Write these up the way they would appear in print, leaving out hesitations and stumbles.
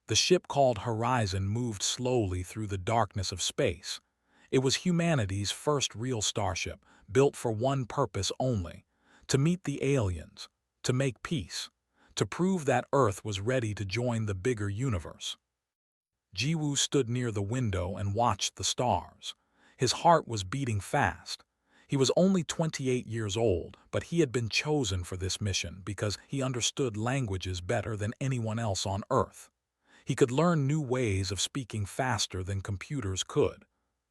The ship called Horizon moved slowly through the darkness of space. It was humanity's first real starship, built for one purpose only: to meet the aliens, to make peace, to prove that Earth was ready to join the bigger universe. Jiwoo stood near the window and watched the stars. His heart was beating fast. He was only 28 years old, but he had been chosen for this mission because he understood languages better than anyone else on Earth. He could learn new ways of speaking faster than computers could.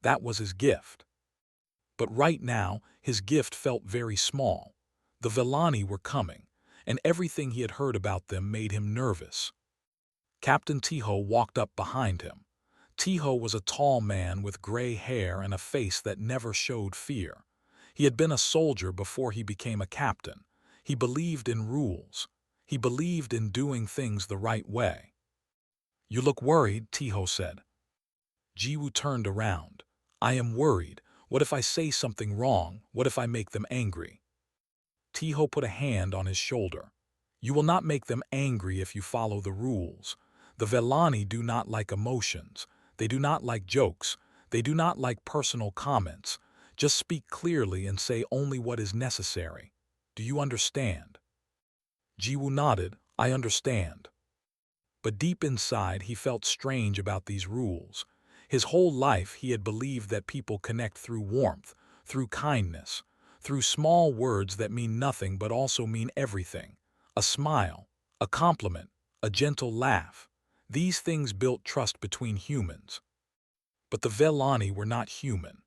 That was his gift. But right now, his gift felt very small. The Vellani were coming, and everything he had heard about them made him nervous. Captain Tiho walked up behind him. Tiho was a tall man with gray hair and a face that never showed fear. He had been a soldier before he became a captain. He believed in rules. He believed in doing things the right way. "You look worried," Tiho said. Jiwoo turned around. "I am worried. What if I say something wrong? What if I make them angry?" Tiho put a hand on his shoulder. "You will not make them angry if you follow the rules. The Vellani do not like emotions. They do not like jokes. They do not like personal comments. Just speak clearly and say only what is necessary. Do you understand?" Jiwoo nodded. "I understand." But deep inside he felt strange about these rules. His whole life he had believed that people connect through warmth, through kindness, through small words that mean nothing but also mean everything. A smile, a compliment, a gentle laugh. These things built trust between humans. But the Vellani were not human.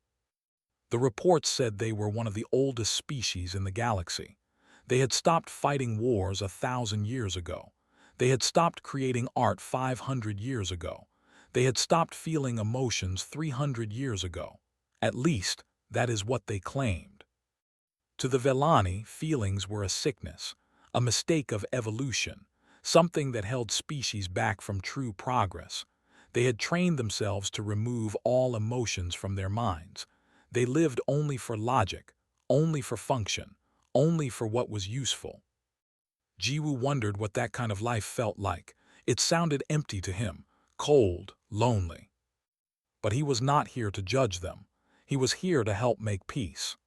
The reports said they were one of the oldest species in the galaxy. They had stopped fighting wars 1,000 years ago. They had stopped creating art 500 years ago. They had stopped feeling emotions 300 years ago. At least, that is what they claimed. To the Vellani, feelings were a sickness, a mistake of evolution, something that held species back from true progress. They had trained themselves to remove all emotions from their minds. They lived only for logic, only for function, only for what was useful. Jiwoo wondered what that kind of life felt like. It sounded empty to him, cold, lonely. But he was not here to judge them. He was here to help make peace.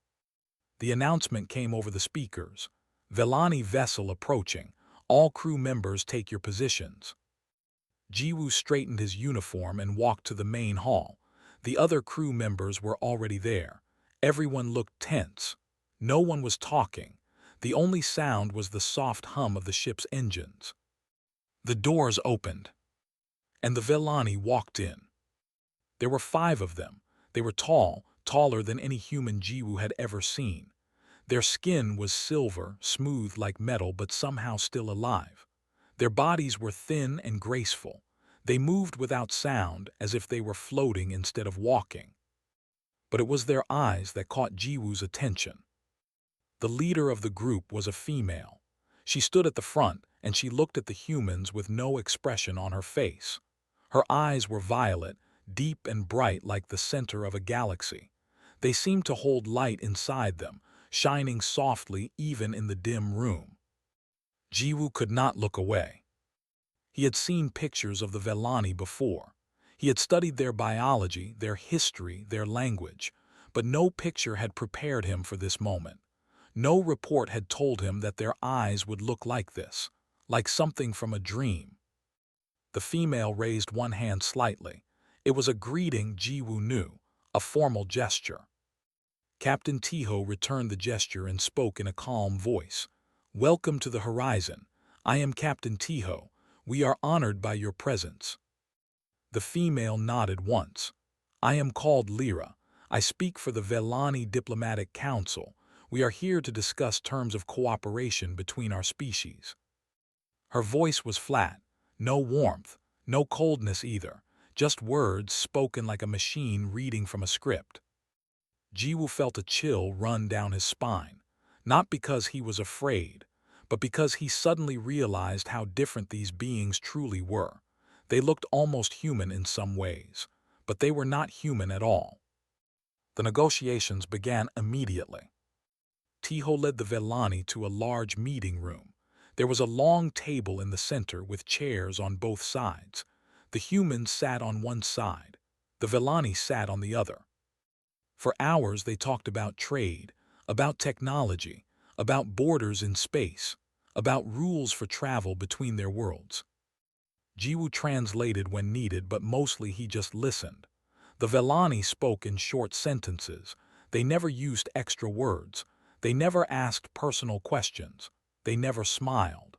The announcement came over the speakers. "Vellani vessel approaching. All crew members take your positions." Jiwoo straightened his uniform and walked to the main hall. The other crew members were already there. Everyone looked tense. No one was talking. The only sound was the soft hum of the ship's engines. The doors opened, and the Vellani walked in. There were 5 of them. They were tall, taller than any human Jiwoo had ever seen. Their skin was silver, smooth like metal but somehow still alive. Their bodies were thin and graceful. They moved without sound, as if they were floating instead of walking. But it was their eyes that caught Jiwoo's attention. The leader of the group was a female. She stood at the front, and she looked at the humans with no expression on her face. Her eyes were violet, deep and bright like the center of a galaxy. They seemed to hold light inside them, shining softly even in the dim room. Jiwoo could not look away. He had seen pictures of the Vellani before. He had studied their biology, their history, their language, but no picture had prepared him for this moment. No report had told him that their eyes would look like this, like something from a dream. The female raised one hand slightly. It was a greeting Jiwoo knew, a formal gesture. Captain Tiho returned the gesture and spoke in a calm voice. "Welcome to the Horizon. I am Captain Tiho. We are honored by your presence." The female nodded once. "I am called Lyra. I speak for the Vellani Diplomatic Council. We are here to discuss terms of cooperation between our species." Her voice was flat. No warmth, no coldness either. Just words spoken like a machine reading from a script. Jiwoo felt a chill run down his spine, not because he was afraid, but because he suddenly realized how different these beings truly were. They looked almost human in some ways, but they were not human at all. The negotiations began immediately. Tiho led the Vellani to a large meeting room. There was a long table in the center with chairs on both sides. The humans sat on one side. The Vellani sat on the other. For hours they talked about trade, about technology, about borders in space, about rules for travel between their worlds. Jiwoo translated when needed, but mostly he just listened. The Vellani spoke in short sentences. They never used extra words. They never asked personal questions. They never smiled.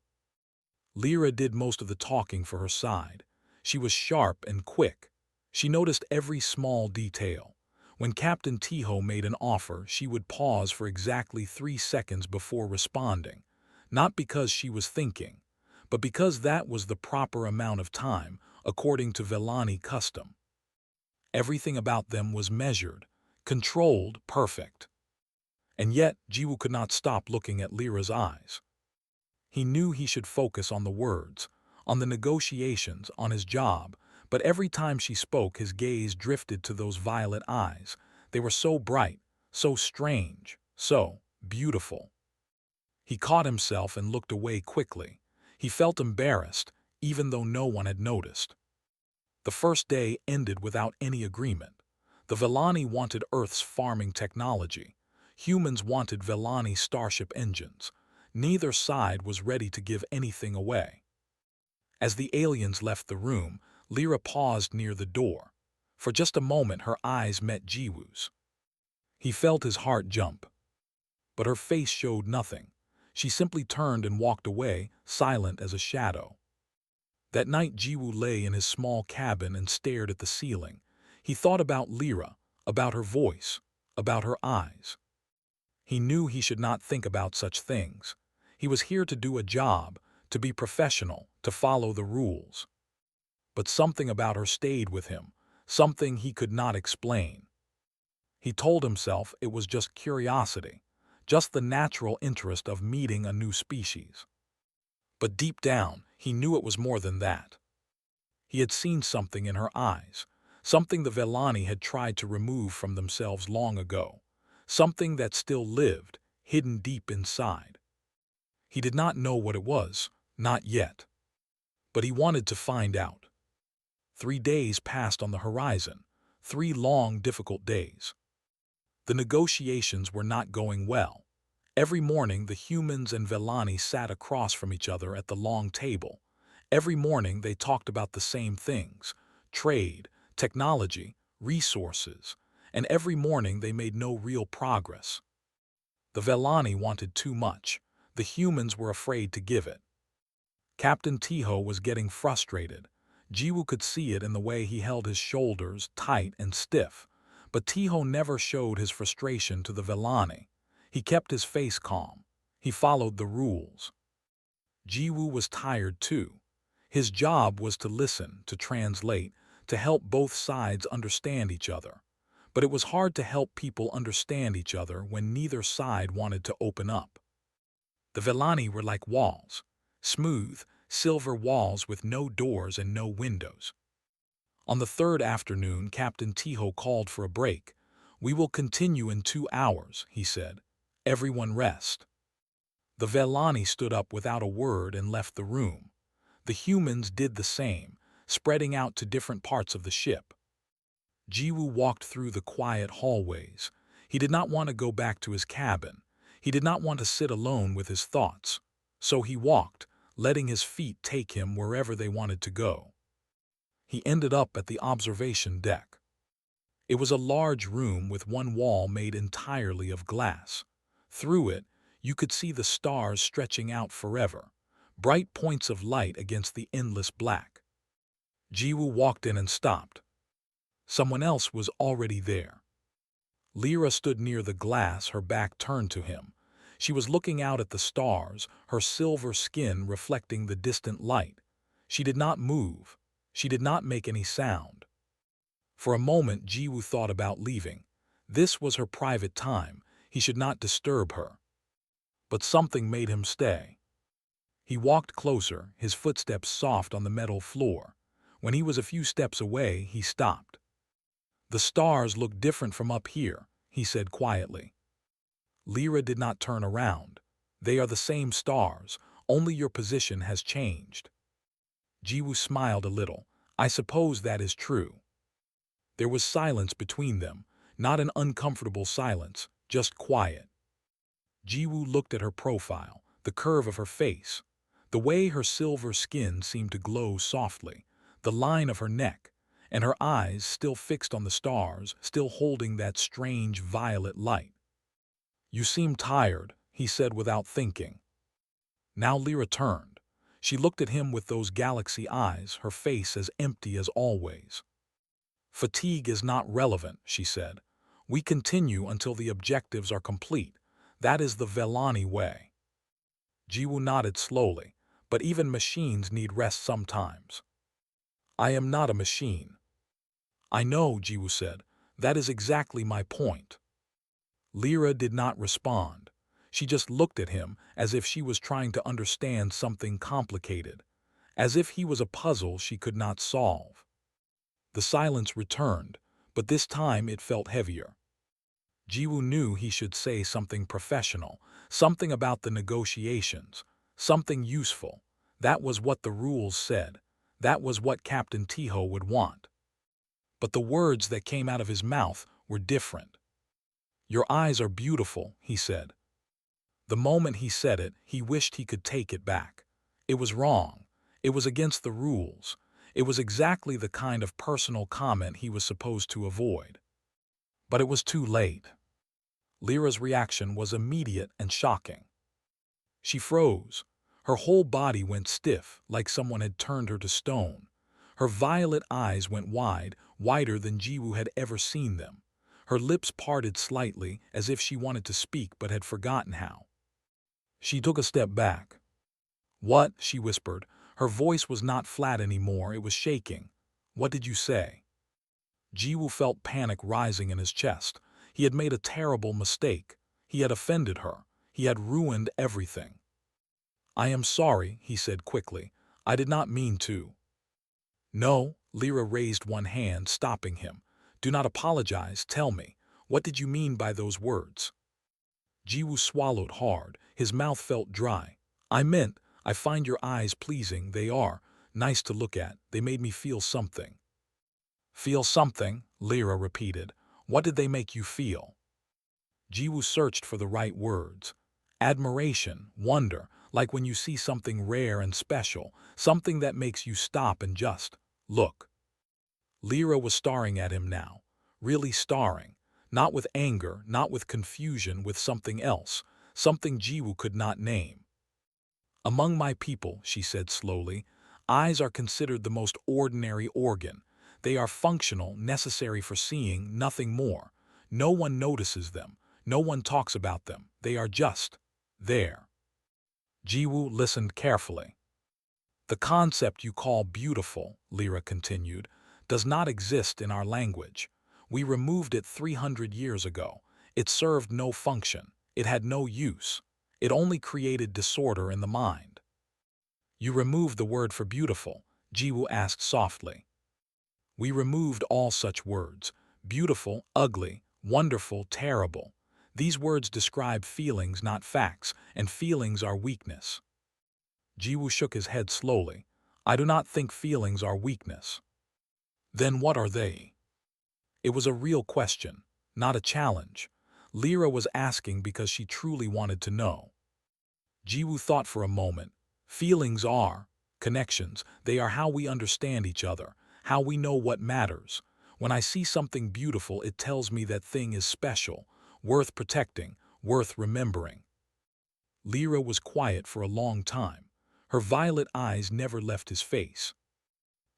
Lyra did most of the talking for her side. She was sharp and quick. She noticed every small detail. When Captain Tiho made an offer, she would pause for exactly 3 seconds before responding, not because she was thinking, but because that was the proper amount of time, according to Vellani custom. Everything about them was measured, controlled, perfect. And yet, Jiwoo could not stop looking at Lyra's eyes. He knew he should focus on the words, on the negotiations, on his job, but every time she spoke, his gaze drifted to those violet eyes. They were so bright, so strange, so beautiful. He caught himself and looked away quickly. He felt embarrassed, even though no one had noticed. The first day ended without any agreement. The Vellani wanted Earth's farming technology. Humans wanted Vellani starship engines. Neither side was ready to give anything away. As the aliens left the room, Lyra paused near the door. For just a moment her eyes met Jiwoo's. He felt his heart jump. But her face showed nothing. She simply turned and walked away, silent as a shadow. That night Jiwoo lay in his small cabin and stared at the ceiling. He thought about Lyra, about her voice, about her eyes. He knew he should not think about such things. He was here to do a job, to be professional, to follow the rules. But something about her stayed with him, something he could not explain. He told himself it was just curiosity, just the natural interest of meeting a new species. But deep down, he knew it was more than that. He had seen something in her eyes, something the Vellani had tried to remove from themselves long ago, something that still lived, hidden deep inside. He did not know what it was, not yet. But he wanted to find out. 3 days passed on the horizon, 3 long, difficult days. The negotiations were not going well. Every morning the humans and Vellani sat across from each other at the long table. Every morning they talked about the same things: trade, technology, resources, and every morning they made no real progress. The Vellani wanted too much. The humans were afraid to give it. Captain Tiho was getting frustrated. Jiwoo could see it in the way he held his shoulders tight and stiff. But Tiho never showed his frustration to the Vellani. He kept his face calm. He followed the rules. Jiwoo was tired too. His job was to listen, to translate, to help both sides understand each other. But it was hard to help people understand each other when neither side wanted to open up. The Vellani were like walls, smooth, silver walls with no doors and no windows. On the 3rd afternoon, Captain Tiho called for a break. "We will continue in 2 hours," he said. "Everyone rest." The Vellani stood up without a word and left the room. The humans did the same, spreading out to different parts of the ship. Jiwoo walked through the quiet hallways. He did not want to go back to his cabin. He did not want to sit alone with his thoughts. So he walked, letting his feet take him wherever they wanted to go. He ended up at the observation deck. It was a large room with one wall made entirely of glass. Through it, you could see the stars stretching out forever, bright points of light against the endless black. Jiwoo walked in and stopped. Someone else was already there. Lyra stood near the glass, her back turned to him. She was looking out at the stars, her silver skin reflecting the distant light. She did not move. She did not make any sound. For a moment, Jiwoo thought about leaving. This was her private time. He should not disturb her. But something made him stay. He walked closer, his footsteps soft on the metal floor. When he was a few steps away, he stopped. "The stars look different from up here," he said quietly. Lyra did not turn around. "They are the same stars, only your position has changed." Jiwoo smiled a little. I suppose that is true. There was silence between them, not an uncomfortable silence, just quiet. Jiwoo looked at her profile, the curve of her face, the way her silver skin seemed to glow softly, the line of her neck, and her eyes still fixed on the stars, still holding that strange violet light. "You seem tired," he said without thinking. Now Lyra turned. She looked at him with those galaxy eyes, her face as empty as always. "Fatigue is not relevant," she said. "We continue until the objectives are complete. That is the Vellani way." Jiwoo nodded slowly, but even machines need rest sometimes. "I am not a machine." "I know," Jiwoo said. "That is exactly my point." Lyra did not respond. She just looked at him as if she was trying to understand something complicated, as if he was a puzzle she could not solve. The silence returned, but this time it felt heavier. Jiwoo knew he should say something professional, something about the negotiations, something useful. That was what the rules said. That was what Captain Tiho would want. But the words that came out of his mouth were different. "Your eyes are beautiful," he said. The moment he said it, he wished he could take it back. It was wrong. It was against the rules. It was exactly the kind of personal comment he was supposed to avoid. But it was too late. Lyra's reaction was immediate and shocking. She froze. Her whole body went stiff, like someone had turned her to stone. Her violet eyes went wide, wider than Jiwoo had ever seen them. Her lips parted slightly, as if she wanted to speak but had forgotten how. She took a step back. "What?" she whispered. Her voice was not flat anymore, it was shaking. "What did you say?" Jiwoo felt panic rising in his chest. He had made a terrible mistake. He had offended her. He had ruined everything. "I am sorry," he said quickly. "I did not mean to." "No," Lyra raised one hand, stopping him. "Do not apologize. Tell me, what did you mean by those words?" Jiwoo swallowed hard. His mouth felt dry. I find your eyes pleasing. They are nice to look at. They made me feel something." "Feel something?" Lyra repeated. "What did they make you feel?" Jiwoo searched for the right words. "Admiration, wonder, like when you see something rare and special, something that makes you stop and just look." Lyra was staring at him now, really staring, not with anger, not with confusion, with something else, something Jiwoo could not name. "Among my people," she said slowly, "eyes are considered the most ordinary organ. They are functional, necessary for seeing, nothing more. No one notices them. No one talks about them. They are just there." Jiwoo listened carefully. "The concept you call beautiful," Lyra continued, "does not exist in our language. We removed it 300 years ago. It served no function. It had no use. It only created disorder in the mind." "You removed the word for beautiful?" Jiwoo asked softly. "We removed all such words. Beautiful, ugly, wonderful, terrible. These words describe feelings, not facts, and feelings are weakness." Jiwoo shook his head slowly. "I do not think feelings are weakness." "Then what are they?" It was a real question, not a challenge. Lyra was asking because she truly wanted to know. Jiwoo thought for a moment. "Feelings are connections. They are how we understand each other, how we know what matters. When I see something beautiful, it tells me that thing is special, worth protecting, worth remembering." Lyra was quiet for a long time. Her violet eyes never left his face.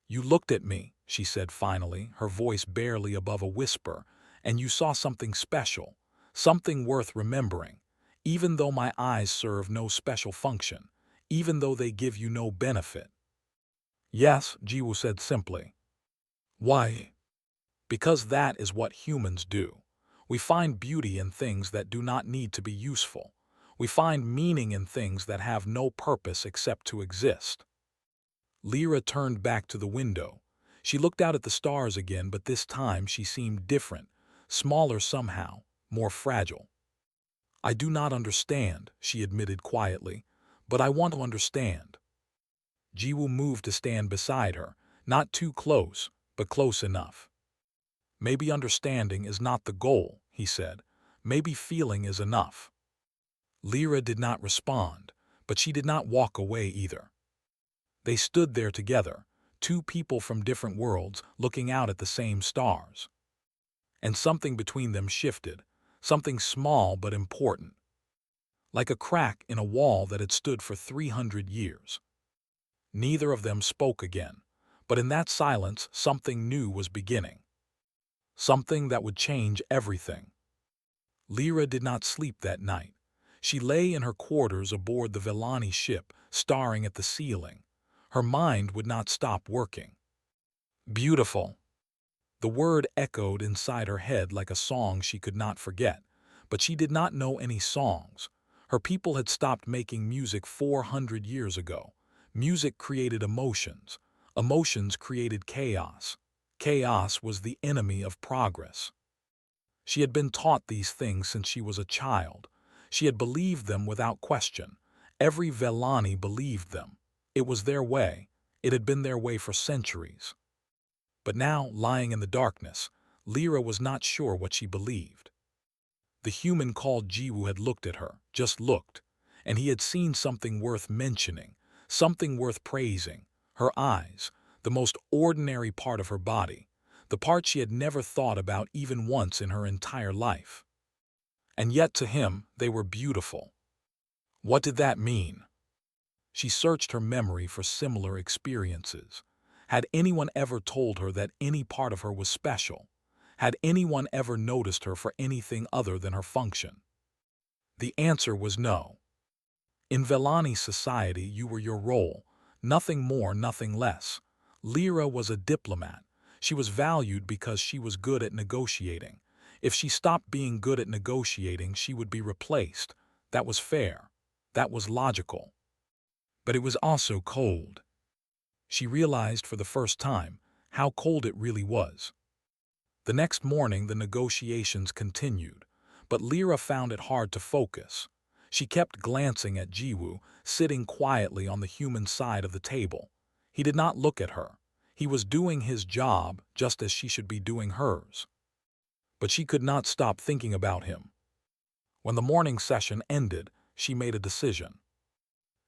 "You looked at me," she said finally, her voice barely above a whisper, "and you saw something special, something worth remembering, even though my eyes serve no special function, even though they give you no benefit." "Yes," Jiwoo said simply. "Why?" "Because that is what humans do. We find beauty in things that do not need to be useful. We find meaning in things that have no purpose except to exist." Lyra turned back to the window. She looked out at the stars again, but this time she seemed different, smaller somehow, more fragile. "I do not understand," she admitted quietly, "but I want to understand." Jiwoo moved to stand beside her. Not too close, but close enough. Maybe understanding is not the goal, he said. Maybe feeling is enough. Lyra did not respond, but she did not walk away either. They stood there together, two people from different worlds looking out at the same stars. And something between them shifted, something small but important, like a crack in a wall that had stood for 300 years. Neither of them spoke again, but in that silence something new was beginning. Something that would change everything. Lyra did not sleep that night. She lay in her quarters aboard the Vellani ship, staring at the ceiling. Her mind would not stop working. Beautiful. The word echoed inside her head like a song she could not forget, but she did not know any songs. Her people had stopped making music 400 years ago. Music created emotions. Emotions created chaos. Chaos was the enemy of progress. She had been taught these things since she was a child. She had believed them without question. Every Vellani believed them. It was their way. It had been their way for centuries. But now, lying in the darkness, Lyra was not sure what she believed. The human called Jiwoo had looked at her, just looked, and he had seen something worth mentioning, something worth praising. Her eyes, the most ordinary part of her body, the part she had never thought about even once in her entire life. And yet to him, they were beautiful. What did that mean? She searched her memory for similar experiences. Had anyone ever told her that any part of her was special? Had anyone ever noticed her for anything other than her function? The answer was no. In Vellani society, you were your role, nothing more, nothing less. Lyra was a diplomat. She was valued because she was good at negotiating. If she stopped being good at negotiating, she would be replaced. That was fair. That was logical. But it was also cold. She realized for the first time how cold it really was. The next morning, the negotiations continued, but Lyra found it hard to focus. She kept glancing at Jiwoo, sitting quietly on the human side of the table. He did not look at her. He was doing his job just as she should be doing hers. But she could not stop thinking about him. When the morning session ended, she made a decision.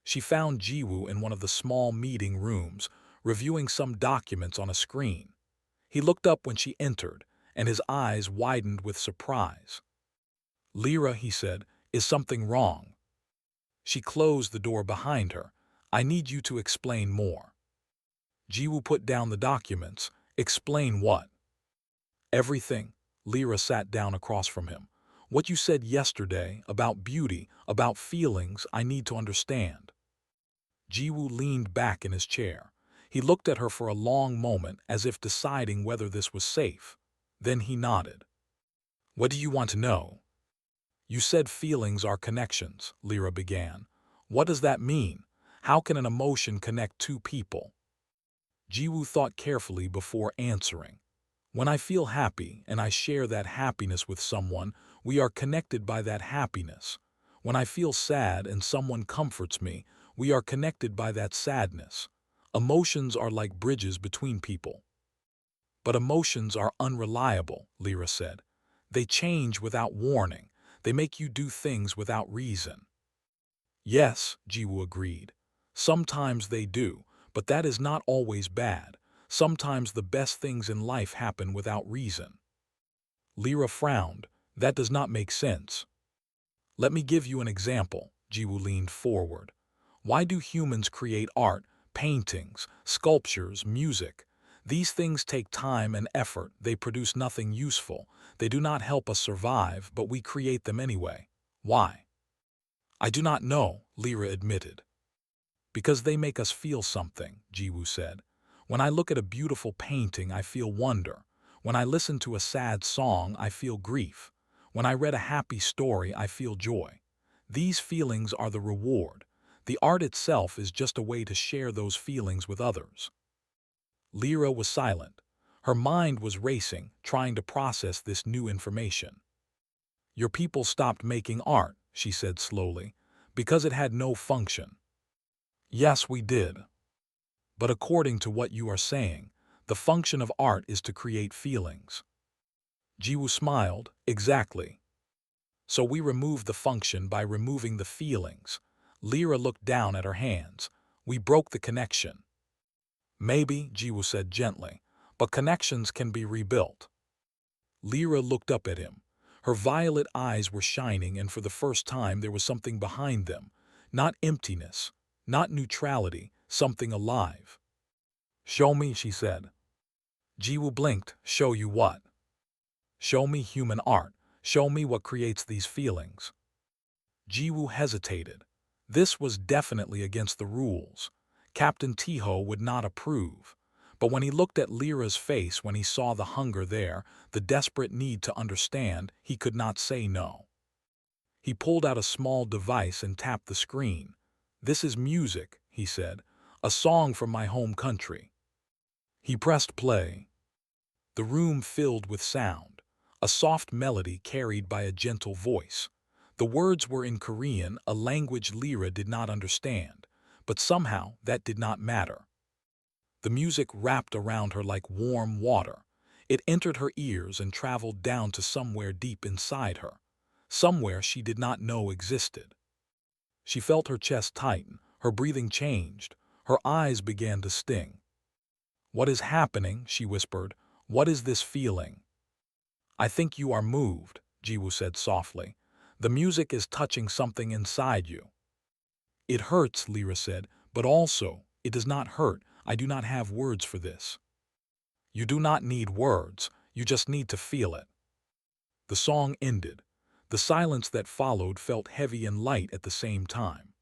She found Jiwoo in one of the small meeting rooms, reviewing some documents on a screen. He looked up when she entered, and his eyes widened with surprise. "Lyra," he said, "is something wrong?" She closed the door behind her. "I need you to explain more." Jiwoo put down the documents. "Explain what?" "Everything." Lyra sat down across from him. "What you said yesterday about beauty, about feelings, I need to understand." Jiwoo leaned back in his chair. He looked at her for a long moment as if deciding whether this was safe. Then he nodded. "What do you want to know?" "You said feelings are connections," Lyra began. "What does that mean? How can an emotion connect two people?" Jiwoo thought carefully before answering. "When I feel happy and I share that happiness with someone, we are connected by that happiness. When I feel sad and someone comforts me, we are connected by that sadness. Emotions are like bridges between people." "But emotions are unreliable," Lyra said. "They change without warning. They make you do things without reason." "Yes," Jiwoo agreed. "Sometimes they do, but that is not always bad. Sometimes the best things in life happen without reason." Lyra frowned. "That does not make sense." "Let me give you an example." Jiwoo leaned forward. "Why do humans create art, paintings, sculptures, music? These things take time and effort. They produce nothing useful. They do not help us survive, but we create them anyway. Why?" "I do not know," Lyra admitted. "Because they make us feel something," Jiwoo said. "When I look at a beautiful painting, I feel wonder. When I listen to a sad song, I feel grief. When I read a happy story, I feel joy. These feelings are the reward. The art itself is just a way to share those feelings with others." Lyra was silent. Her mind was racing, trying to process this new information. "Your people stopped making art," she said slowly, "because it had no function." "Yes, we did. But according to what you are saying, the function of art is to create feelings. Jiwoo smiled. Exactly. So we removed the function by removing the feelings. Lyra looked down at her hands. We broke the connection. Maybe, Jiwoo said gently, but connections can be rebuilt. Lyra looked up at him. Her violet eyes were shining, and for the first time there was something behind them. Not emptiness, not neutrality, something alive. Show me, she said. Jiwoo blinked. Show you what? Show me human art. Show me what creates these feelings. Jiwoo hesitated. This was definitely against the rules. Captain Tiho would not approve. But when he looked at Lyra's face, when he saw the hunger there, the desperate need to understand, he could not say no. He pulled out a small device and tapped the screen. This is music, he said, a song from my home country. He pressed play. The room filled with sound, a soft melody carried by a gentle voice. The words were in Korean, a language Lyra did not understand, but somehow that did not matter. The music wrapped around her like warm water. It entered her ears and traveled down to somewhere deep inside her, somewhere she did not know existed. She felt her chest tighten, her breathing changed, her eyes began to sting. What is happening? She whispered. What is this feeling? I think you are moved, Jiwoo said softly. The music is touching something inside you. It hurts, Lyra said, but also, it does not hurt. I do not have words for this. You do not need words, you just need to feel it. The song ended. The silence that followed felt heavy and light at the same time.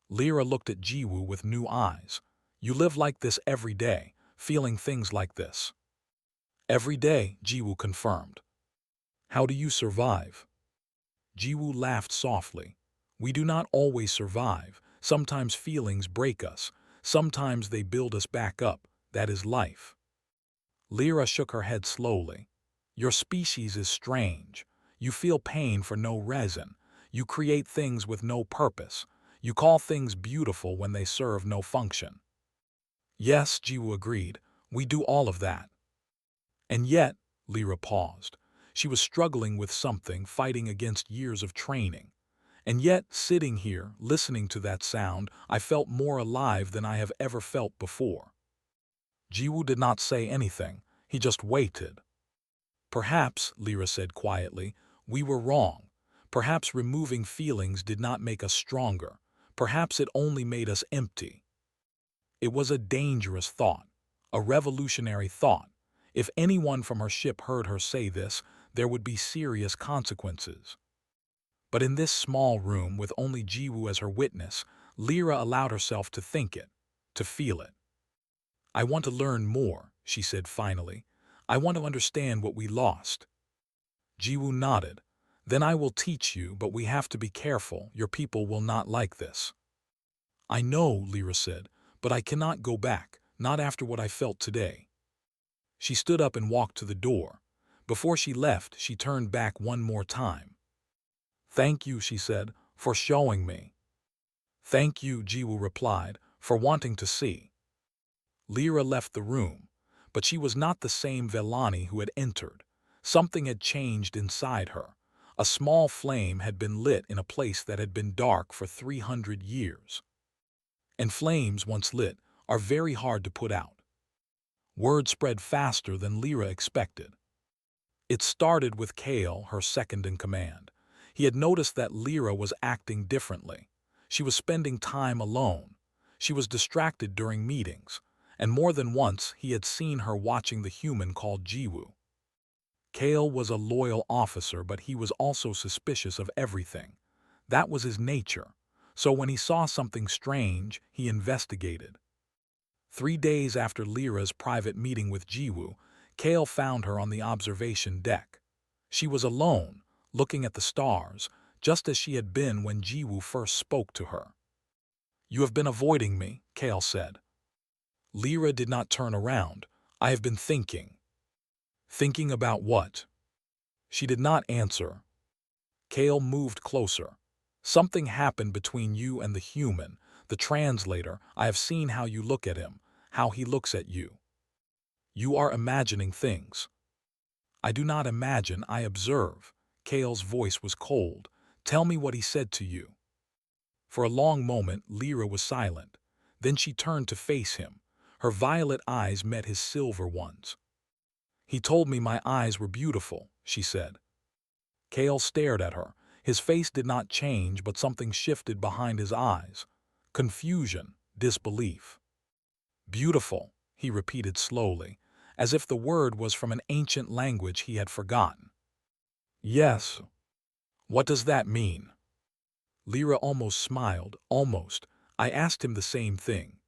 Lyra looked at Jiwoo with new eyes. You live like this every day, feeling things like this. Every day, Jiwoo confirmed. How do you survive? Jiwoo laughed softly. We do not always survive. Sometimes feelings break us. Sometimes they build us back up. That is life. Lyra shook her head slowly. Your species is strange. You feel pain for no reason. You create things with no purpose. You call things beautiful when they serve no function. Yes, Jiwoo agreed. We do all of that. And yet, Lyra paused. She was struggling with something, fighting against years of training. And yet, sitting here, listening to that sound, I felt more alive than I have ever felt before. Jiwoo did not say anything. He just waited. Perhaps, Lyra said quietly, we were wrong. Perhaps removing feelings did not make us stronger. Perhaps it only made us empty. It was a dangerous thought, a revolutionary thought. If anyone from her ship heard her say this, there would be serious consequences. But in this small room with only Jiwoo as her witness, Lyra allowed herself to think it, to feel it. I want to learn more, she said finally. I want to understand what we lost. Jiwoo nodded. Then I will teach you, but we have to be careful. Your people will not like this. I know, Lyra said, but I cannot go back, not after what I felt today. She stood up and walked to the door. Before she left, she turned back one more time. Thank you, she said, for showing me. Thank you, Jiwoo replied, for wanting to see. Lyra left the room, but she was not the same Vellani who had entered. Something had changed inside her. A small flame had been lit in a place that had been dark for 300 years. And flames, once lit, are very hard to put out. Word spread faster than Lyra expected. It started with Kale, her second in command. He had noticed that Lyra was acting differently. She was spending time alone. She was distracted during meetings, and more than once he had seen her watching the human called Jiwoo. Kale was a loyal officer, but he was also suspicious of everything. That was his nature. So when he saw something strange, he investigated. 3 days after Lyra's private meeting with Jiwoo, Kale found her on the observation deck. She was alone, looking at the stars, just as she had been when Jiwoo first spoke to her. You have been avoiding me, Kale said. Lyra did not turn around. I have been thinking. Thinking about what? She did not answer. Kale moved closer. Something happened between you and the human, the translator. I have seen how you look at him. how he looks at you. You are imagining things. I do not imagine, I observe. Kale's voice was cold. Tell me what he said to you. For a long moment, Lyra was silent. Then she turned to face him. Her violet eyes met his silver ones. He told me my eyes were beautiful, she said. Kale stared at her. His face did not change, but something shifted behind his eyes. Confusion, disbelief. Beautiful, he repeated slowly, as if the word was from an ancient language he had forgotten. Yes. What does that mean? Lyra almost smiled, almost. I asked him the same thing.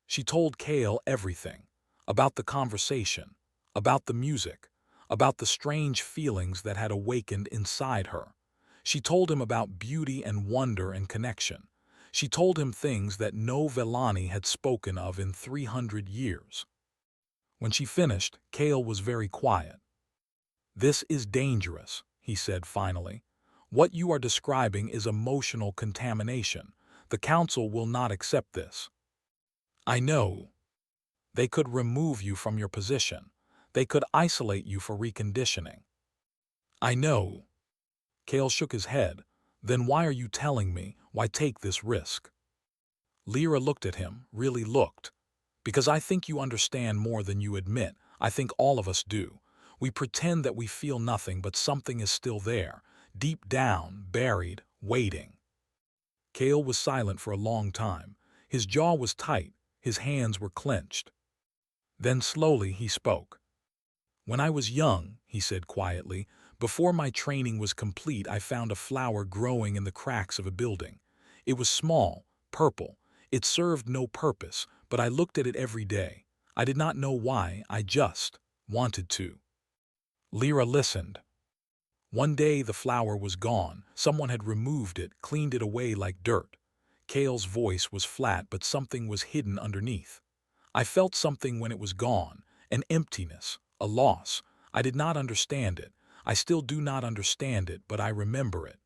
She told Kale everything. About the conversation, about the music, about the strange feelings that had awakened inside her. She told him about beauty and wonder and connection. She told him things that no Velani had spoken of in 300 years. When she finished, Kale was very quiet. This is dangerous, he said finally. What you are describing is emotional contamination. The council will not accept this. I know. They could remove you from your position. They could isolate you for reconditioning. I know. Kale shook his head. Then why are you telling me? Why take this risk? Lyra looked at him, really looked. Because I think you understand more than you admit. I think all of us do. We pretend that we feel nothing, but something is still there, deep down, buried, waiting. Kale was silent for a long time. His jaw was tight, his hands were clenched. Then slowly he spoke. When I was young, he said quietly, before my training was complete, I found a flower growing in the cracks of a building. It was small, purple. It served no purpose, but I looked at it every day. I did not know why, I just wanted to. Lyra listened. One day the flower was gone. Someone had removed it, cleaned it away like dirt. Kale's voice was flat, but something was hidden underneath. I felt something when it was gone, an emptiness, a loss. I did not understand it. I still do not understand it, but I remember it.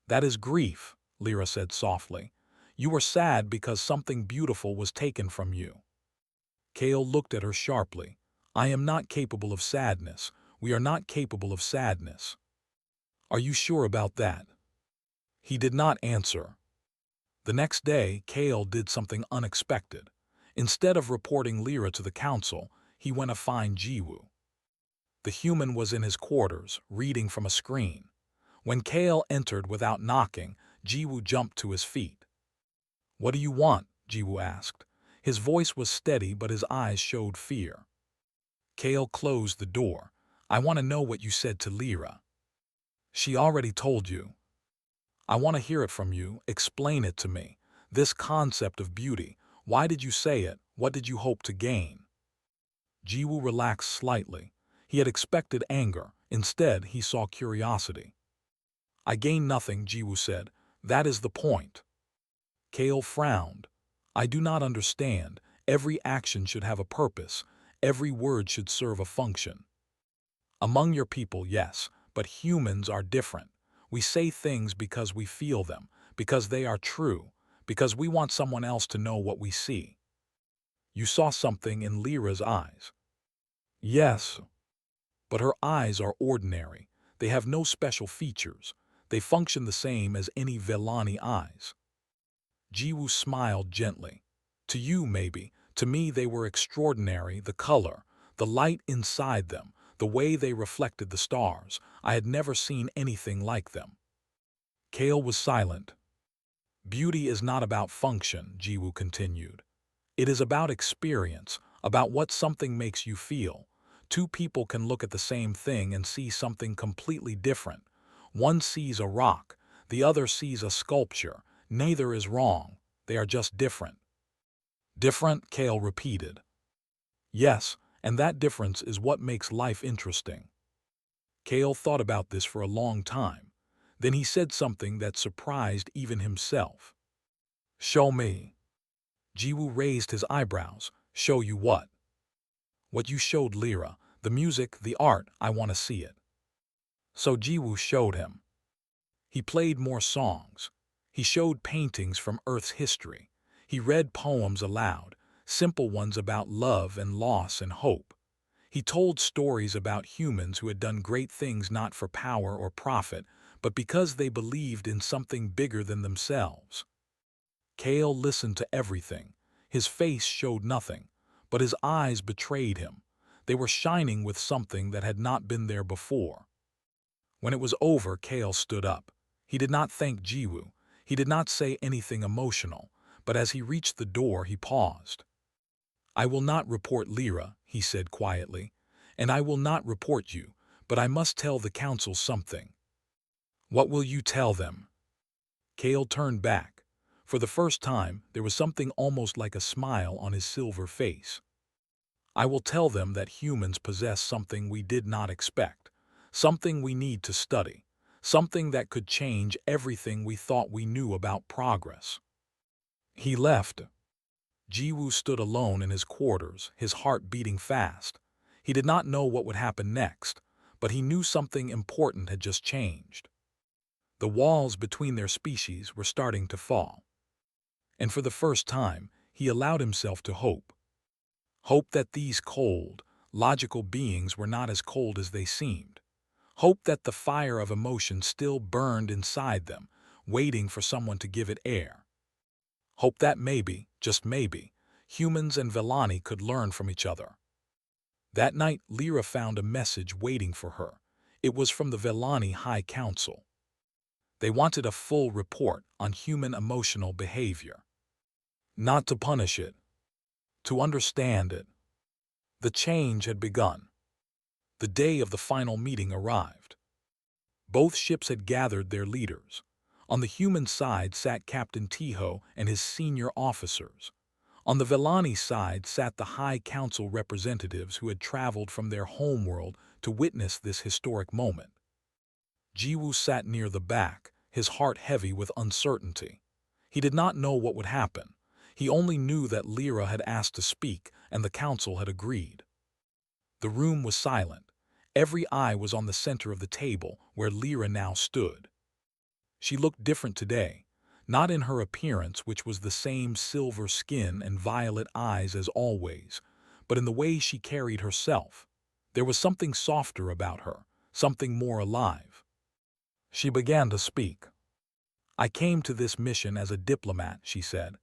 That is grief, Lyra said softly. You were sad because something beautiful was taken from you. Kale looked at her sharply. I am not capable of sadness. We are not capable of sadness. Are you sure about that? He did not answer. The next day, Kale did something unexpected. Instead of reporting Lyra to the council, he went to find Jiwoo. The human was in his quarters, reading from a screen. When Kale entered without knocking, Jiwoo jumped to his feet. What do you want? Jiwoo asked. His voice was steady, but his eyes showed fear. Kale closed the door. I want to know what you said to Lyra. She already told you. I want to hear it from you. Explain it to me. This concept of beauty. Why did you say it? What did you hope to gain? Jiwoo relaxed slightly. He had expected anger. Instead, he saw curiosity. I gain nothing, Jiwoo said. That is the point. Kale frowned. I do not understand. Every action should have a purpose. Every word should serve a function. Among your people, yes, but humans are different. We say things because we feel them, because they are true, because we want someone else to know what we see. You saw something in Lyra's eyes. Yes, but her eyes are ordinary. They have no special features. They function the same as any Velani eyes. Jiwoo smiled gently. To you, maybe. To me, they were extraordinary. The color, the light inside them, the way they reflected the stars. I had never seen anything like them. Kale was silent. Beauty is not about function, Jiwoo continued. It is about experience, about what something makes you feel. Two people can look at the same thing and see something completely different. One sees a rock, the other sees a sculpture. Neither is wrong. They are just different. Different, Kale repeated. Yes, and that difference is what makes life interesting. Kale thought about this for a long time. Then he said something that surprised even himself. Show me. Jiwoo raised his eyebrows. Show you what? What you showed Lyra. The music, the art, I want to see it. So Jiwoo showed him. He played more songs. He showed paintings from Earth's history. He read poems aloud. simple ones about love and loss and hope. He told stories about humans who had done great things not for power or profit, but because they believed in something bigger than themselves. Cale listened to everything. His face showed nothing, but his eyes betrayed him. They were shining with something that had not been there before. When it was over, Cale stood up. He did not thank Jiwoo. He did not say anything emotional, but as he reached the door, he paused. "I will not report Lyra," he said quietly, "and I will not report you, but I must tell the council something." "What will you tell them?" Cale turned back. For the first time, there was something almost like a smile on his silver face. "I will tell them that humans possess something we did not expect, something we need to study, something that could change everything we thought we knew about progress." He left. Jiwoo stood alone in his quarters, his heart beating fast. He did not know what would happen next, but he knew something important had just changed. The walls between their species were starting to fall. And for the first time, he allowed himself to hope. Hope that these cold, logical beings were not as cold as they seemed. Hope that the fire of emotion still burned inside them, waiting for someone to give it air. Hope that maybe, just maybe, humans and Vellani could learn from each other. That night, Lyra found a message waiting for her. It was from the Vellani High Council. They wanted a full report on human emotional behavior. Not to punish it, to understand it. The change had begun. The day of the final meeting arrived. Both ships had gathered their leaders. On the human side sat Captain Tiho and his senior officers. On the Vellani side sat the High Council representatives who had traveled from their homeworld to witness this historic moment. Jiwoo sat near the back, his heart heavy with uncertainty. He did not know what would happen. He only knew that Lyra had asked to speak and the council had agreed. The room was silent. Every eye was on the center of the table where Lyra now stood. She looked different today, not in her appearance, which was the same silver skin and violet eyes as always, but in the way she carried herself. There was something softer about her, something more alive. She began to speak. "I came to this mission as a diplomat," she said.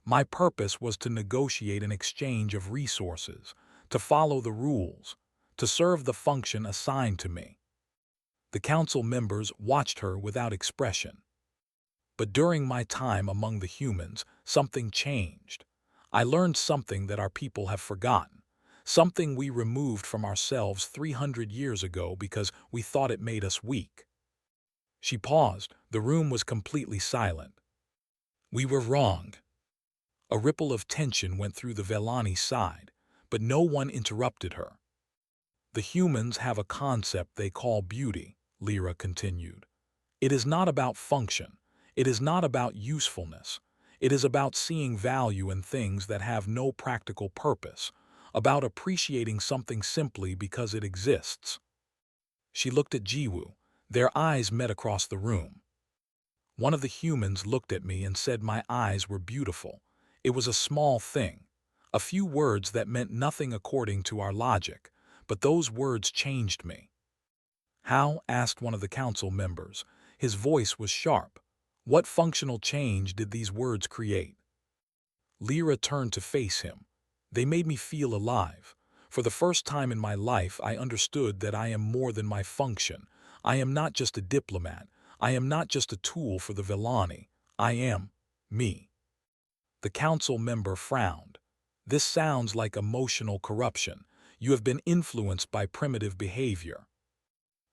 "My purpose was to negotiate an exchange of resources, to follow the rules, to serve the function assigned to me." The council members watched her without expression. "But during my time among the humans, something changed. I learned something that our people have forgotten, something we removed from ourselves 300 years ago because we thought it made us weak." She paused. The room was completely silent. "We were wrong." A ripple of tension went through the Vellani side, but no one interrupted her. "The humans have a concept they call beauty," Lyra continued. "It is not about function. It is not about usefulness. It is about seeing value in things that have no practical purpose, about appreciating something simply because it exists." She looked at Jiwoo. Their eyes met across the room. "One of the humans looked at me and said my eyes were beautiful. It was a small thing, a few words that meant nothing according to our logic, but those words changed me." "How?" asked one of the council members. His voice was sharp. "What functional change did these words create?" Lyra turned to face him. "They made me feel alive. For the first time in my life, I understood that I am more than my function. I am not just a diplomat. I am not just a tool for the Vellani. I am me." The council member frowned. "This sounds like emotional corruption. You have been influenced by primitive behavior."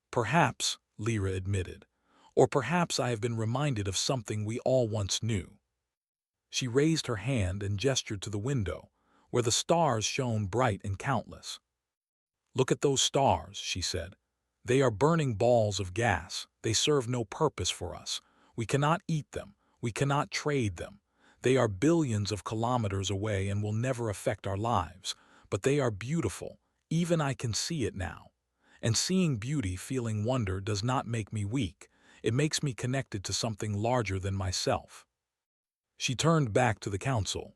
"Perhaps," Lyra admitted. "Or perhaps I have been reminded of something we all once knew." She raised her hand and gestured to the window, where the stars shone bright and countless. "Look at those stars," she said. "They are burning balls of gas. They serve no purpose for us. We cannot eat them. We cannot trade them. They are billions of kilometers away and will never affect our lives. But they are beautiful. Even I can see it now. And seeing beauty, feeling wonder, does not make me weak. It makes me connected to something larger than myself." She turned back to the council.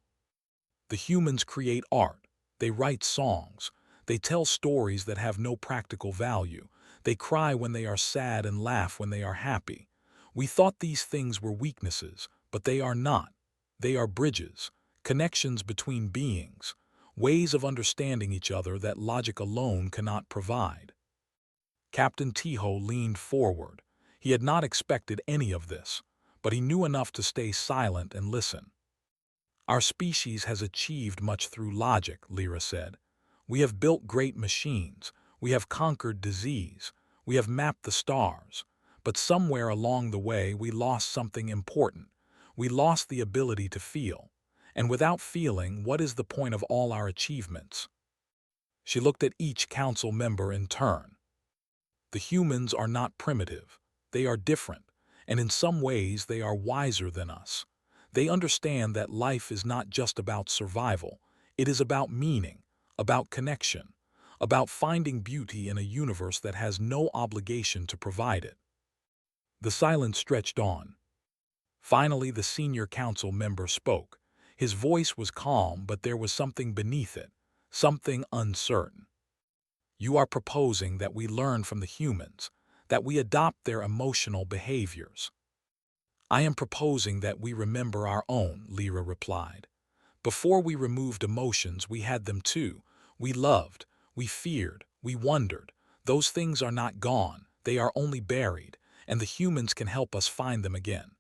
The humans create art. They write songs. They tell stories that have no practical value. They cry when they are sad and laugh when they are happy. We thought these things were weaknesses, but they are not. They are bridges, connections between beings, ways of understanding each other that logic alone cannot provide. Captain Tiho leaned forward. He had not expected any of this, but he knew enough to stay silent and listen. Our species has achieved much through logic, Lyra said. We have built great machines. We have conquered disease. We have mapped the stars. But somewhere along the way we lost something important. We lost the ability to feel. And without feeling, what is the point of all our achievements? She looked at each council member in turn. The humans are not primitive. They are different, and in some ways they are wiser than us. They understand that life is not just about survival. It is about meaning, about connection, about finding beauty in a universe that has no obligation to provide it. The silence stretched on. Finally, the senior council member spoke. His voice was calm, but there was something beneath it, something uncertain. You are proposing that we learn from the humans, that we adopt their emotional behaviors. I am proposing that we remember our own, Lyra replied. Before we removed emotions, we had them too. We loved, we feared, we wondered. Those things are not gone, they are only buried, and the humans can help us find them again.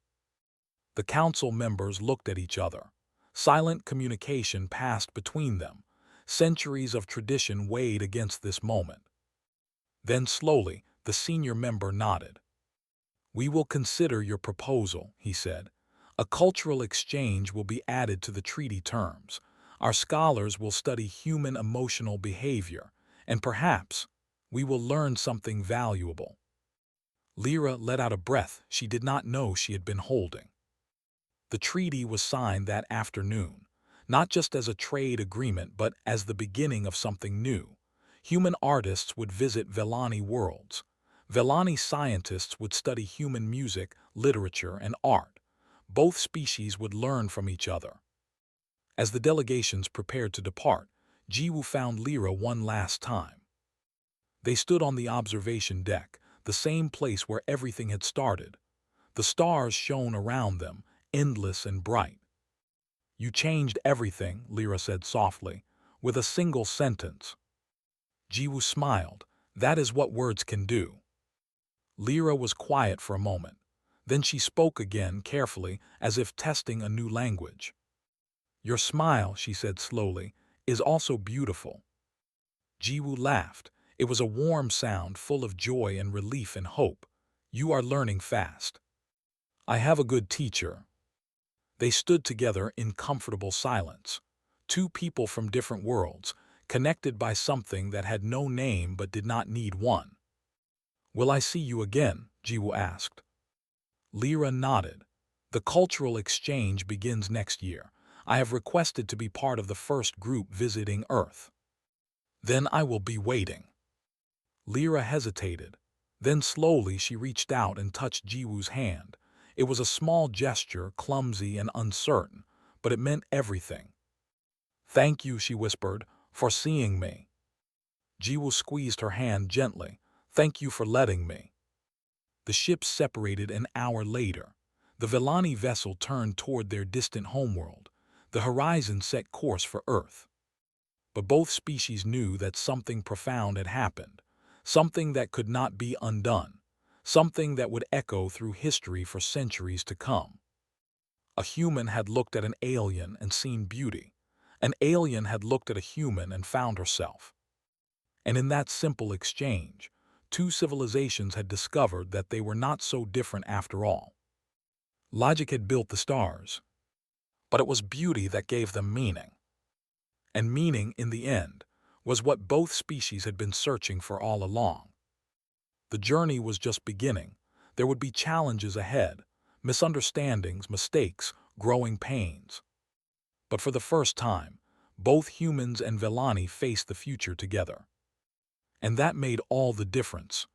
The council members looked at each other. Silent communication passed between them. Centuries of tradition weighed against this moment. Then slowly, the senior member nodded. We will consider your proposal, he said. A cultural exchange will be added to the treaty terms. Our scholars will study human emotional behavior, and perhaps we will learn something valuable. Lyra let out a breath she did not know she had been holding. The treaty was signed that afternoon, not just as a trade agreement but as the beginning of something new. Human artists would visit Velani worlds. Velani scientists would study human music, literature, and art. Both species would learn from each other. As the delegations prepared to depart, Jiwoo found Lyra one last time. They stood on the observation deck, the same place where everything had started. The stars shone around them, endless and bright. You changed everything, Lyra said softly, with a single sentence. Jiwoo smiled. That is what words can do. Lyra was quiet for a moment. Then she spoke again carefully, as if testing a new language. Your smile, she said slowly, is also beautiful. Jiwoo laughed. It was a warm sound full of joy and relief and hope. You are learning fast. I have a good teacher. They stood together in comfortable silence. Two people from different worlds, connected by something that had no name but did not need one. Will I see you again? Jiwoo asked. Lyra nodded. The cultural exchange begins next year. I have requested to be part of the first group visiting Earth. Then I will be waiting. Lyra hesitated. Then slowly she reached out and touched Jiwoo's hand. It was a small gesture, clumsy and uncertain, but it meant everything. Thank you, she whispered, for seeing me. Jiwoo squeezed her hand gently. Thank you for letting me. The ships separated an hour later. The Velani vessel turned toward their distant homeworld. The horizon set course for Earth. But both species knew that something profound had happened, something that could not be undone, something that would echo through history for centuries to come. A human had looked at an alien and seen beauty. An alien had looked at a human and found herself. And in that simple exchange, two civilizations had discovered that they were not so different after all. Logic had built the stars, but it was beauty that gave them meaning. And meaning, in the end, was what both species had been searching for all along. The journey was just beginning. There would be challenges ahead, misunderstandings, mistakes, growing pains. But for the first time, both humans and Velani faced the future together. And that made all the difference.